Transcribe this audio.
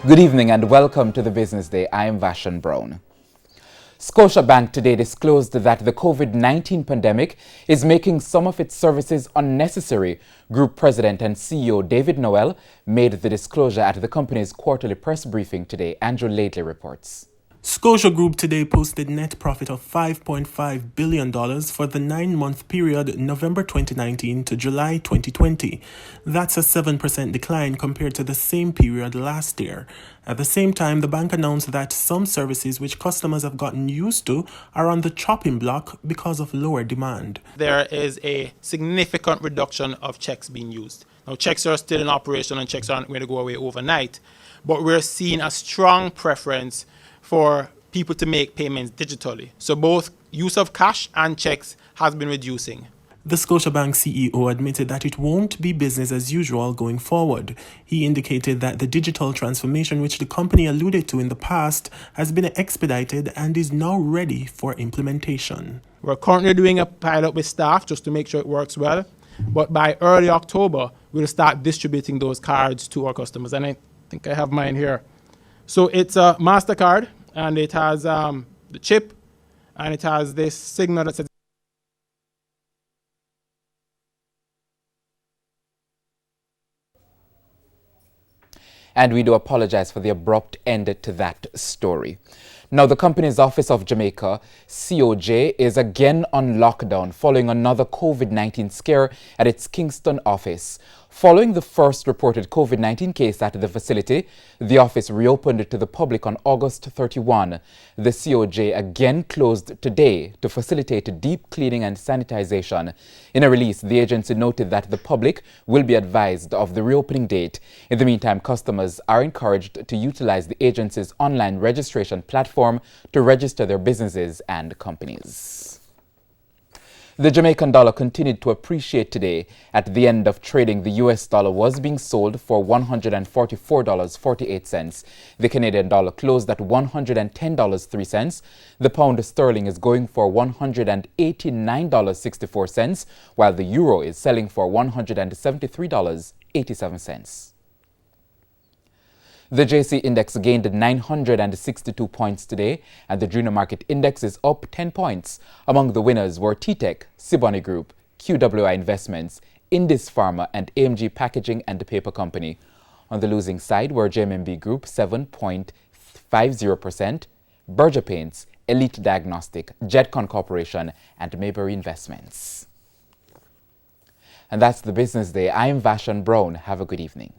Good evening and welcome to the Business Day. I am Vashan Brown. Scotiabank today disclosed that the COVID-19 pandemic is making some of its services unnecessary. Group President and CEO David Noel made the disclosure at the company's quarterly press briefing today. Andrew Laidley reports. Scotia Group today posted net profit of $5.5 billion for the 9-month period November 2019 to July 2020. That's a 7% decline compared to the same period last year. At the same time, the bank announced that some services which customers have gotten used to are on the chopping block because of lower demand. There is a significant reduction of checks being used. Now, checks are still in operation and checks aren't going to go away overnight, but we're seeing a strong preference for people to make payments digitally. So both use of cash and checks has been reducing. The Scotiabank CEO admitted that it won't be business as usual going forward. He indicated that the digital transformation which the company alluded to in the past has been expedited and is now ready for implementation. We're currently doing a pilot with staff just to make sure it works well, but by early October, we'll start distributing those cards to our customers. And I think I have mine here. So it's a MasterCard, and it has the chip, and it has this signal that says And we do apologize for the abrupt end to that story. Now, the company's Office of Jamaica, COJ, is again on lockdown following another COVID-19 scare at its Kingston office. Following the first reported COVID-19 case at the facility, the office reopened it to the public on August 31. The COJ again closed today to facilitate deep cleaning and sanitization. In a release, the agency noted that the public will be advised of the reopening date. In the meantime, customers are encouraged to utilize the agency's online registration platform to register their businesses and companies. The Jamaican dollar continued to appreciate today. At the end of trading, the US dollar was being sold for $144.48. The Canadian dollar closed at $110.03. The pound sterling is going for $189.64, while the euro is selling for $173.87. The JC Index gained 962 points today, and the Junior Market Index is up 10 points. Among the winners were T-Tech, Siboney Group, QWI Investments, Indus Pharma, and AMG Packaging and Paper Company. On the losing side were JMB Group, 7.50%, Berger Paints, Elite Diagnostic, Jetcon Corporation, and Mayberry Investments. And that's the Business Day. I am Vashan Brown. Have a good evening.